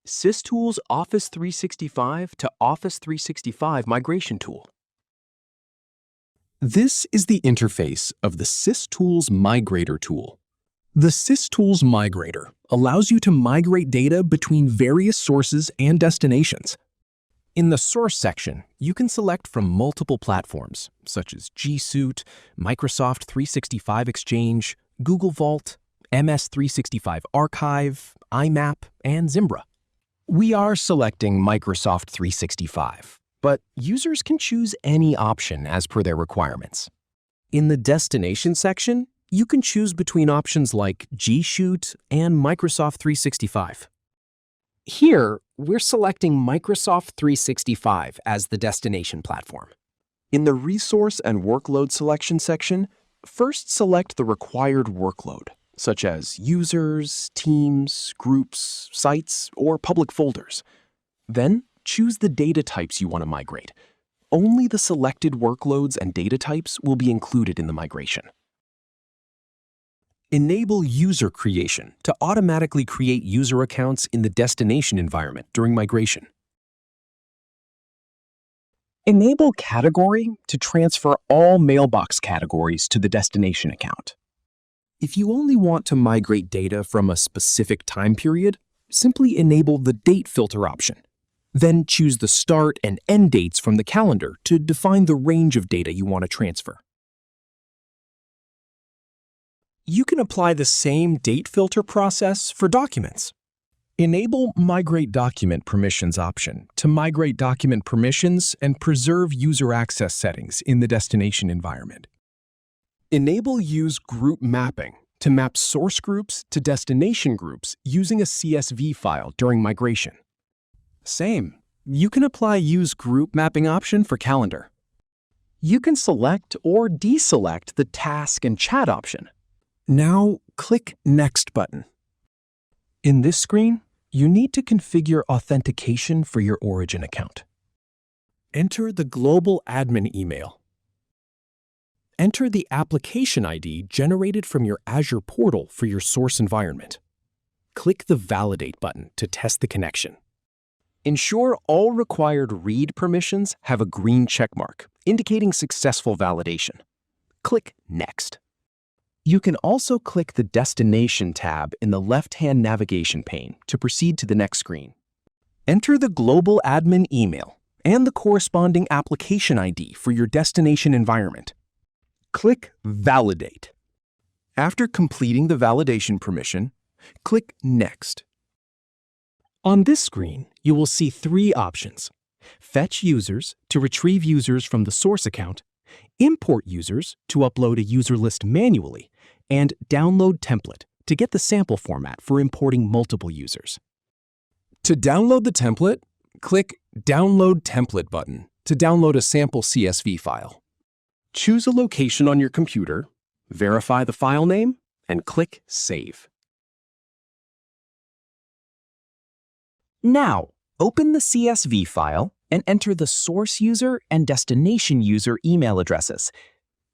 SysTools Office 365 to Office 365 Migration Tool. This is the interface of the SysTools Migrator tool. The SysTools Migrator allows you to migrate data between various sources and destinations. In the Source section, you can select from multiple platforms, such as G Suite, Microsoft 365 Exchange, Google Vault, MS 365 Archive, IMAP, and Zimbra. We are selecting Microsoft 365, but users can choose any option as per their requirements. In the Destination section, you can choose between options like G Suite and Microsoft 365. Here, we're selecting Microsoft 365 as the destination platform. In the Resource and Workload Selection section, first select the required workload, such as users, teams, groups, sites, or public folders. Then, choose the data types you want to migrate. Only the selected workloads and data types will be included in the migration. Enable user creation to automatically create user accounts in the destination environment during migration. Enable category to transfer all mailbox categories to the destination account. If you only want to migrate data from a specific time period, simply enable the date filter option. Then choose the start and end dates from the calendar to define the range of data you want to transfer. You can apply the same date filter process for documents. Enable Migrate Document Permissions option to migrate document permissions and preserve user access settings in the destination environment. Enable Use Group Mapping to map source groups to destination groups using a CSV file during migration. Same, you can apply Use Group Mapping option for calendar. You can select or deselect the task and chat option. Now, click Next button. In this screen, you need to configure authentication for your Origin account. Enter the global admin email. Enter the application ID generated from your Azure portal for your source environment. Click the Validate button to test the connection. Ensure all required read permissions have a green checkmark, indicating successful validation. Click Next. You can also click the Destination tab in the left-hand navigation pane to proceed to the next screen. Enter the global admin email and the corresponding application ID for your destination environment. Click Validate. After completing the validation permission, click Next. On this screen, you will see three options: Fetch users to retrieve users from the source account, Import users to upload a user list manually, and Download template to get the sample format for importing multiple users. To download the template, click Download Template button to download a sample CSV file. Choose a location on your computer, verify the file name, and click Save. Now, open the CSV file and enter the source user and destination user email addresses.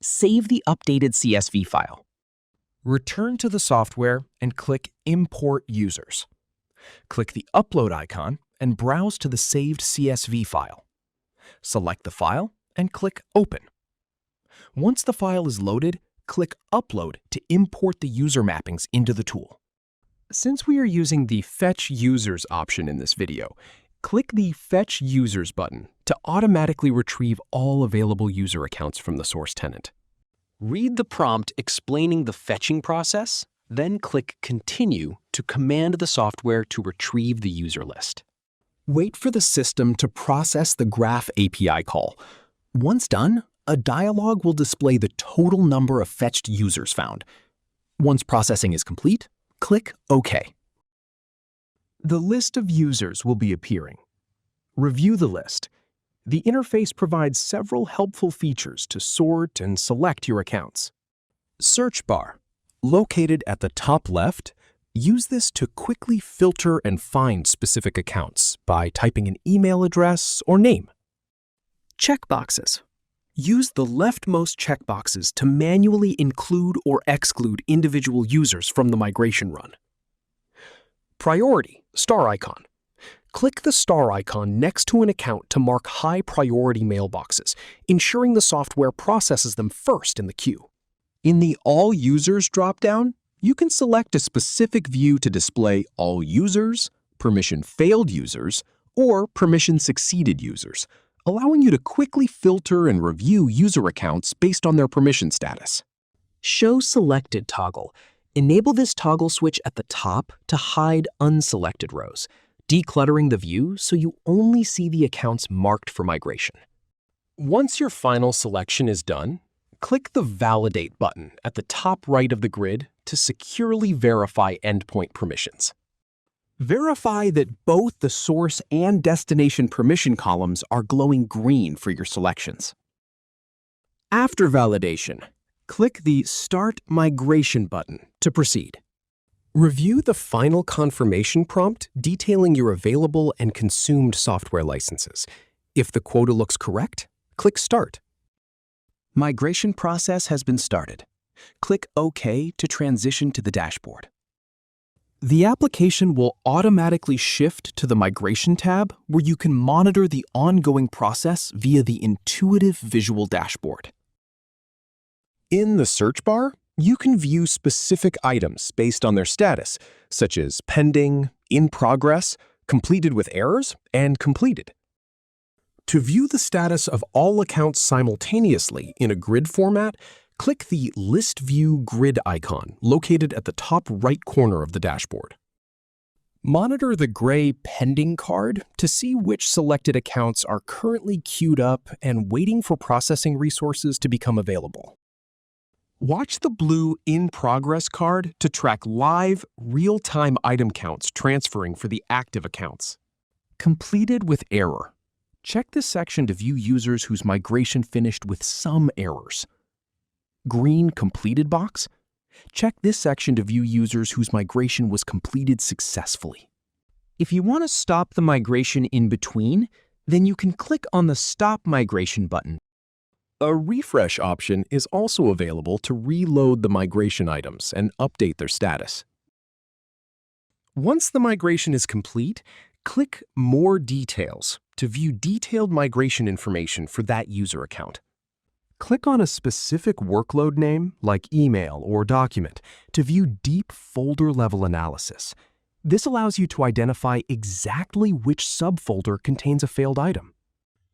Save the updated CSV file. Return to the software and click Import Users. Click the Upload icon and browse to the saved CSV file. Select the file and click Open. Once the file is loaded, click Upload to import the user mappings into the tool. Since we are using the Fetch Users option in this video, click the Fetch Users button to automatically retrieve all available user accounts from the source tenant. Read the prompt explaining the fetching process, then click Continue to command the software to retrieve the user list. Wait for the system to process the Graph API call. Once done, a dialog will display the total number of fetched users found. Once processing is complete, click OK. The list of users will be appearing. Review the list. The interface provides several helpful features to sort and select your accounts. Search bar. Located at the top left, use this to quickly filter and find specific accounts by typing an email address or name. Checkboxes. Use the leftmost checkboxes to manually include or exclude individual users from the migration run. Priority, star icon. Click the star icon next to an account to mark high-priority mailboxes, ensuring the software processes them first in the queue. In the All Users dropdown, you can select a specific view to display all users, permission-failed users, or permission-succeeded users, allowing you to quickly filter and review user accounts based on their permission status. Show Selected toggle. Enable this toggle switch at the top to hide unselected rows, decluttering the view so you only see the accounts marked for migration. Once your final selection is done, click the Validate button at the top right of the grid to securely verify endpoint permissions. Verify that both the source and destination permission columns are glowing green for your selections. After validation, click the Start Migration button to proceed. Review the final confirmation prompt detailing your available and consumed software licenses. If the quota looks correct, click Start. Migration process has been started. Click OK to transition to the dashboard. The application will automatically shift to the Migration tab, where you can monitor the ongoing process via the intuitive visual dashboard. In the search bar, you can view specific items based on their status, such as pending, in progress, completed with errors, and completed. To view the status of all accounts simultaneously in a grid format, click the List View Grid icon located at the top right corner of the dashboard. Monitor the gray Pending card to see which selected accounts are currently queued up and waiting for processing resources to become available. Watch the blue In Progress card to track live, real-time item counts transferring for the active accounts. Completed with error. Check this section to view users whose migration finished with some errors. Green Completed box. Check this section to view users whose migration was completed successfully. If you want to stop the migration in between, then you can click on the Stop Migration button. A refresh option is also available to reload the migration items and update their status. Once the migration is complete, click More Details to view detailed migration information for that user account. Click on a specific workload name, like email or document, to view deep folder-level analysis. This allows you to identify exactly which subfolder contains a failed item.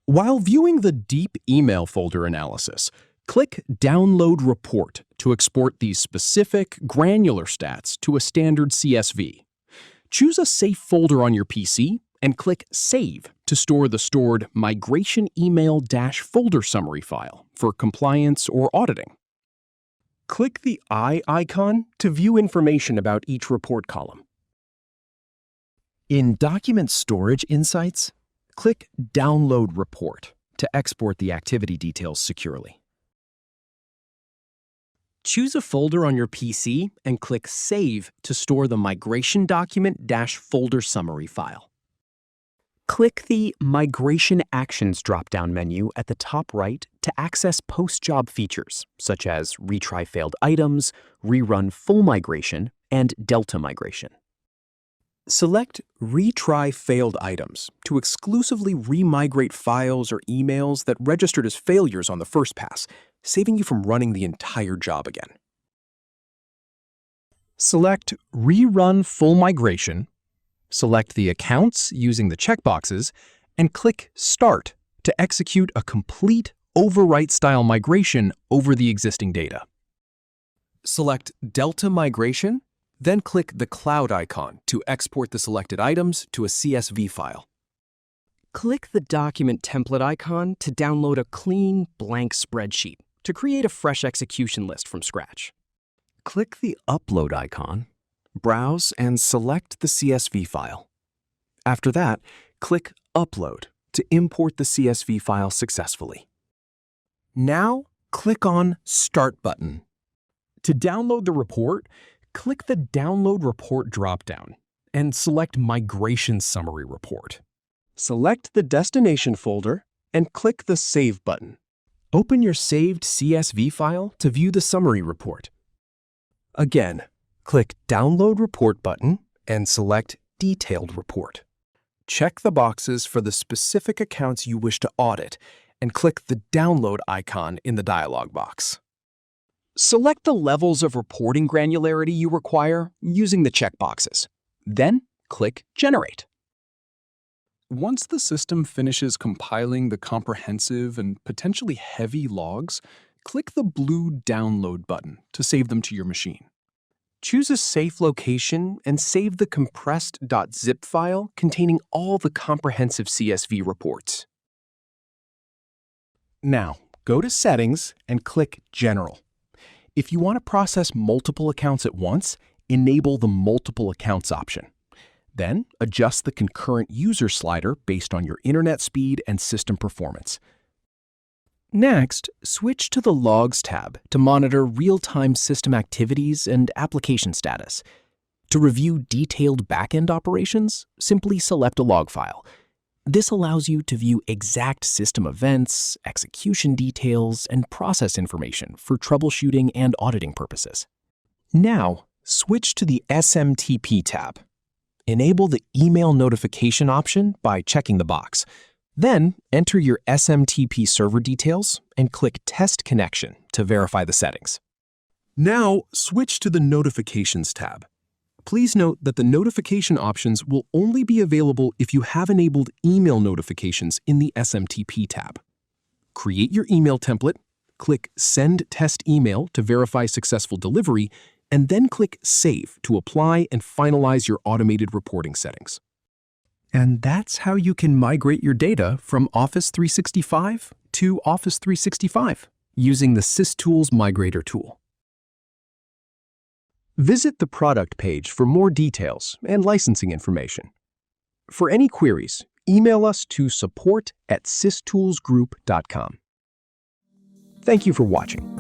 While viewing the deep email folder analysis, click Download Report to export these specific, granular stats to a standard CSV. Choose a safe folder on your PC and click Save to store the stored Migration Email-Folder Summary file for compliance or auditing. Click the eye icon to view information about each report column. In Document Storage Insights, click Download Report to export the activity details securely. Choose a folder on your PC and click Save to store the Migration Document-Folder Summary file. Click the Migration Actions drop-down menu at the top right to access post-job features, such as retry failed items, rerun full migration, and delta migration. Select Retry Failed Items to exclusively remigrate files or emails that registered as failures on the first pass, saving you from running the entire job again. Select Rerun Full Migration, select the accounts using the checkboxes, and click Start to execute a complete overwrite-style migration over the existing data. Select Delta Migration, then click the cloud icon to export the selected items to a CSV file. Click the document template icon to download a clean, blank spreadsheet to create a fresh execution list from scratch. Click the Upload icon, browse, and select the CSV file. After that, click Upload to import the CSV file successfully. Now, click on Start button. To download the report, click the Download Report dropdown and select Migration Summary Report. Select the destination folder and click the Save button. Open your saved CSV file to view the summary report. Again, click Download Report button and select Detailed Report. check the boxes for the specific accounts you wish to audit and click the Download icon in the dialog box. Select the levels of reporting granularity you require using the checkboxes. Then, click Generate. Once the system finishes compiling the comprehensive and potentially heavy logs, click the blue Download button to save them to your machine. Choose a safe location and save the compressed .zip file containing all the comprehensive CSV reports. Now, go to Settings and click General. If you want to process multiple accounts at once, enable the Multiple Accounts option. Then, adjust the concurrent user slider based on your internet speed and system performance. Next, switch to the Logs tab to monitor real-time system activities and application status. To review detailed backend operations, simply select a log file. This allows you to view exact system events, execution details, and process information for troubleshooting and auditing purposes. Now, switch to the SMTP tab. Enable the Email Notification option by checking the box. Then, enter your SMTP server details and click Test Connection to verify the settings. Now, switch to the Notifications tab. Please note that the notification options will only be available if you have enabled email notifications in the SMTP tab. Create your email template, click Send Test Email to verify successful delivery, and then click Save to apply and finalize your automated reporting settings. And that's how you can migrate your data from Office 365 to Office 365 using the SysTools Migrator tool. Visit the product page for more details and licensing information. For any queries, email us to support@systoolsgroup.com. Thank you for watching.